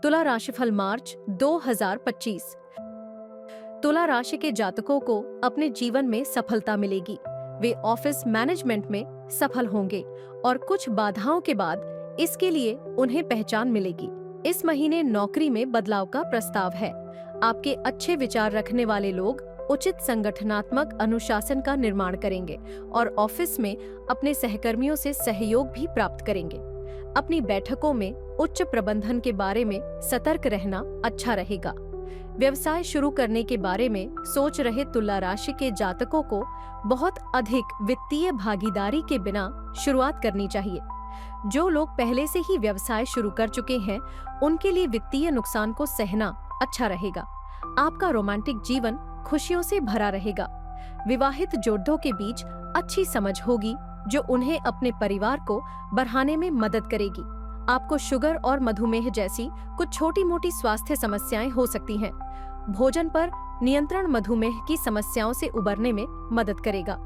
तुला राशिफल मार्च 2025। तुला राशि के जातकों को अपने जीवन में सफलता मिलेगी। वे ऑफिस मैनेजमेंट में सफल होंगे और कुछ बाधाओं के बाद इसके लिए उन्हें पहचान मिलेगी। इस महीने नौकरी में बदलाव का प्रस्ताव है। आपके अच्छे विचार रखने वाले लोग उचित संगठनात्मक अनुशासन का निर्माण करेंगे और ऑफिस में अपने सहकर्मियों से सहयोग भी प्राप्त करेंगे। अपनी बैठकों में उच्च प्रबंधन के बारे में सतर्क रहना अच्छा रहेगा। व्यवसाय शुरू करने के बारे में सोच रहे तुला राशि के जातकों को बहुत अधिक वित्तीय भागीदारी के बिना शुरुआत करनी चाहिए। जो लोग पहले से ही व्यवसाय शुरू कर चुके हैं, उनके लिए वित्तीय नुकसान को सहना अच्छा रहेगा। आपका रोमांटिक जीवन खुशियों से भरा रहेगा। विवाहित जोड़ों के बीच अच्छी समझ होगी, जो उन्हें अपने परिवार को बढ़ाने में मदद करेगी। आपको शुगर और मधुमेह जैसी कुछ छोटी मोटी स्वास्थ्य समस्याएं हो सकती हैं। भोजन पर नियंत्रण मधुमेह की समस्याओं से उबरने में मदद करेगा।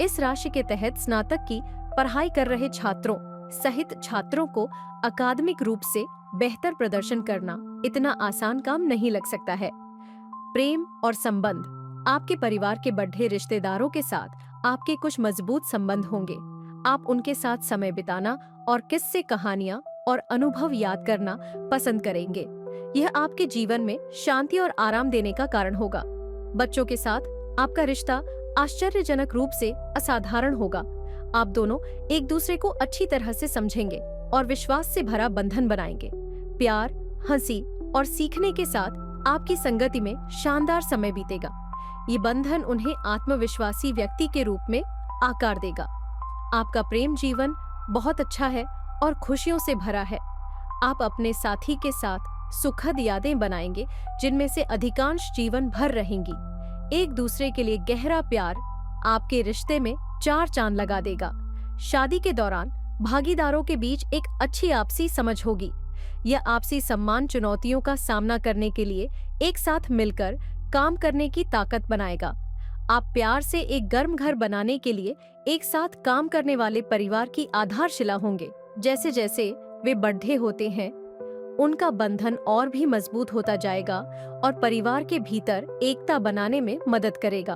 इस राशि के तहत स्नातक की पढ़ाई कर रहे छात्रों सहित छात्रों को अकादमिक रूप से बेहतर प्रदर्शन करना इतना आसान काम नहीं लग सकता है। प्रेम और संबंध। आपके परिवार के बढ़े रिश्तेदारों के साथ आपके कुछ मजबूत संबंध होंगे। आप उनके साथ समय बिताना और किस्से, कहानियां और अनुभव याद करना पसंद करेंगे। यह आपके जीवन में शांति और आराम देने का कारण होगा। बच्चों के साथ आपका रिश्ता आश्चर्यजनक रूप से असाधारण होगा। आप दोनों एक दूसरे को अच्छी तरह से समझेंगे और विश्वास से भरा बंधन बनाएंगे। प्यार, हंसी और सीखने के साथ आपकी संगति में शानदार समय बीतेगा। ये बंधन उन्हें आत्मविश्वासी व्यक्ति के रूप में आकार देगा। आपका प्रेम जीवन बहुत अच्छा है और खुशियों से भरा है। आप अपने साथी के साथ सुखद यादें बनाएंगे, जिनमें से अधिकांश जीवन भर रहेंगी। एक दूसरे के लिए गहरा प्यार आपके रिश्ते में चार चांद लगा देगा। शादी के दौरान भागीदारों के बीच एक अच्छी आपसी समझ होगी। यह आपसी सम्मान चुनौतियों का सामना करने के लिए एक साथ मिलकर काम करने की ताकत बनाएगा। आप प्यार से एक गर्म घर बनाने के लिए एक साथ काम करने वाले परिवार की आधारशिला होंगे। जैसे जैसे वे बढ़े होते हैं, उनका बंधन और भी मजबूत होता जाएगा और परिवार के भीतर एकता बनाने में मदद करेगा।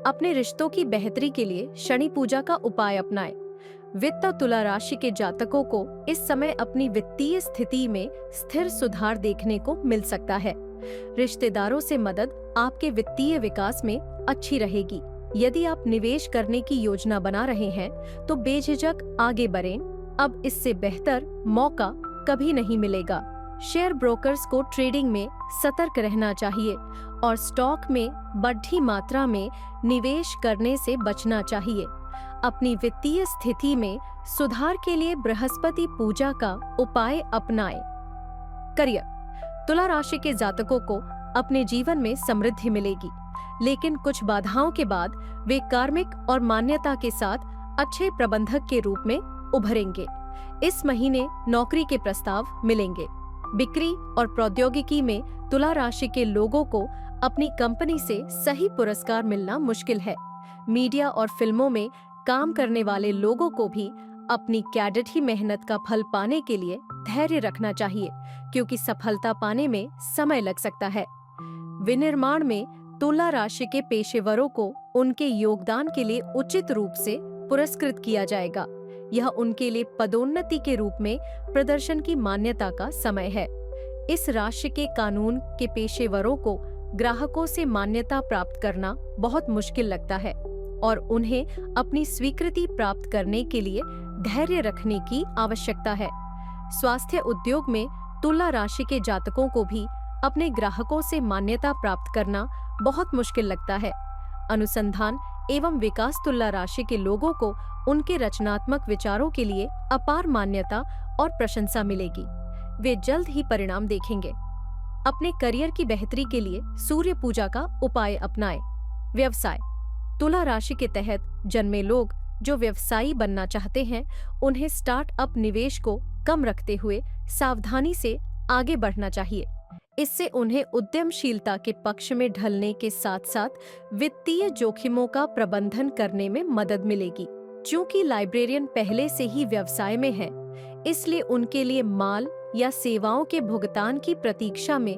अपने रिश्तों की बेहतरी के लिए शनि पूजा का उपाय अपनाएं। वित्त तुला राशि के जातकों को इस समय अपनी वित्तीय स्थिति में स्थिर सुधार देखने को मिल सकता है। रिश्तेदारों से मदद आपके वित्तीय विकास में अच्छी रहेगी। यदि आप निवेश करने की योजना बना रहे हैं, तो बेझिझक आगे बढ़ें। अब इससे बेहतर मौका कभी नहीं मिलेगा। शेयर ब्रोकर्स को ट्रेडिंग में सतर्क रहना चाहिए और स्टॉक में बढ़ी मात्रा में निवेश करने से बचना चाहिए। अपनी वित्तीय स्थिति में सुधार के लिए बृहस्पति पूजा का उपाय अपनाएं। करियर। तुला राशि के जातकों को अपने जीवन में समृद्धि मिलेगी, लेकिन कुछ बाधाओं के बाद वे कार्मिक और मान्यता के साथ अच्छे प्रबंधक के रूप में उभरेंगे। इस महीने नौकरी के प्रस्ताव मिलेंगे। बिक्री और प्रौद्योगिकी में तुला राशि के लोगों को अपनी कंपनी से सही पुरस्कार मिलना मुश्किल है। मीडिया और फिल्मों में काम करने वाले लोगों को भी अपनी कैडेट मेहनत का फल पाने के लिए धैर्य रखना चाहिए, क्योंकि सफलता पाने में समय लग सकता है। विनिर्माण में तुला राशि के पेशेवरों को उनके योगदान के लिए उचित रूप से पुरस्कृत किया जाएगा। यह उनके लिए पदोन्नति के रूप में प्रदर्शन की मान्यता का समय है। इस राशि के कानून के पेशेवरों को ग्राहकों से मान्यता प्राप्त करना बहुत मुश्किल लगता है और उन्हें अपनी स्वीकृति प्राप्त करने के लिए धैर्य रखने की आवश्यकता है। स्वास्थ्य उद्योग में तुला राशि के जातकों को भी अपने ग्राहकों से मान्यता प्राप्त करना बहुत मुश्किल लगता है। अनुसंधान एवं विकास तुला राशि के लोगों को उनके रचनात्मक विचारों के लिए अपार मान्यता और प्रशंसा मिलेगी। वे जल्द ही परिणाम देखेंगे। अपने करियर की बेहतरी के लिए सूर्य पूजा का उपाय अपनाएं। व्यवसाय। तुला राशि के तहत जन्मे लोग जो व्यवसायी बनना चाहते हैं, उन्हें स्टार्टअप निवेश को कम रखते हुए सावधानी से आगे बढ़ना चाहिए। इससे उन्हें उद्यमशीलता के पक्ष में ढलने के साथ साथ वित्तीय जोखिमों का प्रबंधन करने में मदद मिलेगी। चूंकि लाइब्रेरियन पहले से ही व्यवसाय में है, इसलिए उनके लिए माल या सेवाओं के भुगतान की प्रतीक्षा में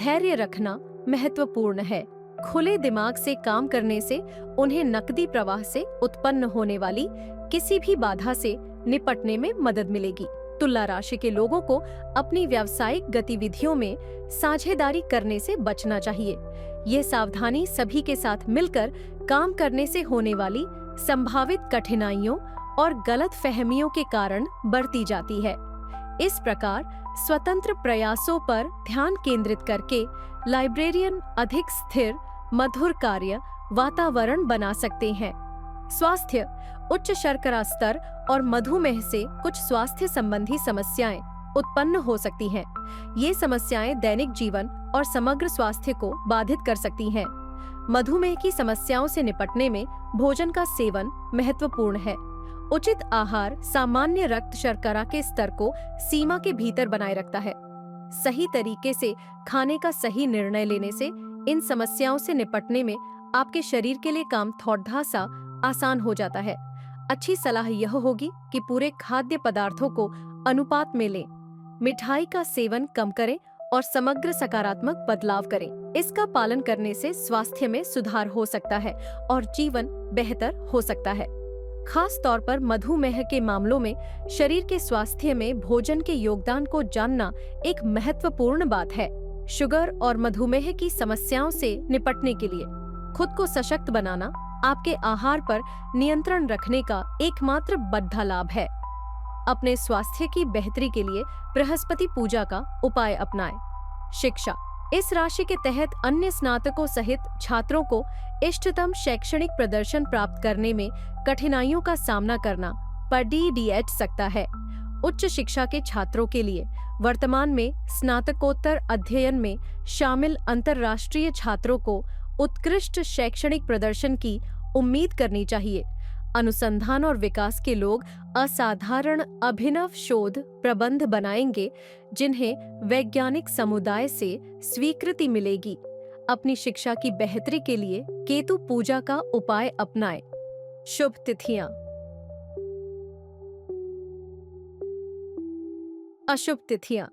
धैर्य रखना महत्वपूर्ण है। खुले दिमाग से काम करने से उन्हें नकदी प्रवाह से उत्पन्न होने वाली किसी भी बाधा से निपटने में मदद मिलेगी। तुला राशि के लोगों को अपनी व्यावसायिक गतिविधियों में साझेदारी करने से बचना चाहिए। यह सावधानी सभी के साथ मिलकर काम करने से होने वाली संभावित कठिनाइयों और गलत फहमियों के कारण बरती जाती है। इस प्रकार स्वतंत्र प्रयासों पर ध्यान केंद्रित करके लाइब्रेरियन अधिक स्थिर, मधुर कार्य वातावरण बना सकते हैं। स्वास्थ्य, उच्च शर्करा स्तर और मधुमेह से कुछ स्वास्थ्य संबंधी समस्याएं उत्पन्न हो सकती हैं। ये समस्याएं दैनिक जीवन और समग्र स्वास्थ्य को बाधित कर सकती हैं। मधुमेह की समस्याओं से निपटने में भोजन का सेवन महत्वपूर्ण है। उचित आहार सामान्य रक्त शर्करा के स्तर को सीमा के भीतर बनाए रखता है। सही तरीके से खाने का सही निर्णय लेने से इन समस्याओं से निपटने में आपके शरीर के लिए काम थोड़ा सा आसान हो जाता है। अच्छी सलाह यह होगी कि पूरे खाद्य पदार्थों को अनुपात में लें। मिठाई का सेवन कम करें और समग्र सकारात्मक बदलाव करें। इसका पालन करने से स्वास्थ्य में सुधार हो सकता है और जीवन बेहतर हो सकता है। खास तौर पर मधुमेह के मामलों में शरीर के स्वास्थ्य में भोजन के योगदान को जानना एक महत्वपूर्ण बात है। शुगर और मधुमेह की समस्याओं से निपटने के लिए खुद को सशक्त बनाना आपके आहार पर नियंत्रण रखने का एकमात्र बड़ा लाभ है। अपने स्वास्थ्य की बेहतरी के लिए बृहस्पति पूजा का उपाय अपनाएं। शिक्षा, इस राशि के तहत अन्य स्नातकों सहित छात्रों को इष्टतम शैक्षणिक प्रदर्शन प्राप्त करने में कठिनाइयों का सामना करना पड़ सकता है। उच्च शिक्षा के छात्रों के लिए वर्तमान में स्नातकोत्तर अध्ययन में शामिल अंतर्राष्ट्रीय छात्रों को उत्कृष्ट शैक्षणिक प्रदर्शन की उम्मीद करनी चाहिए। अनुसंधान और विकास के लोग असाधारण अभिनव शोध प्रबंध बनाएंगे जिन्हें वैज्ञानिक समुदाय से स्वीकृति मिलेगी। अपनी शिक्षा की बेहतरी के लिए केतु पूजा का उपाय अपनाएं। शुभ तिथियां, अशुभ तिथियां,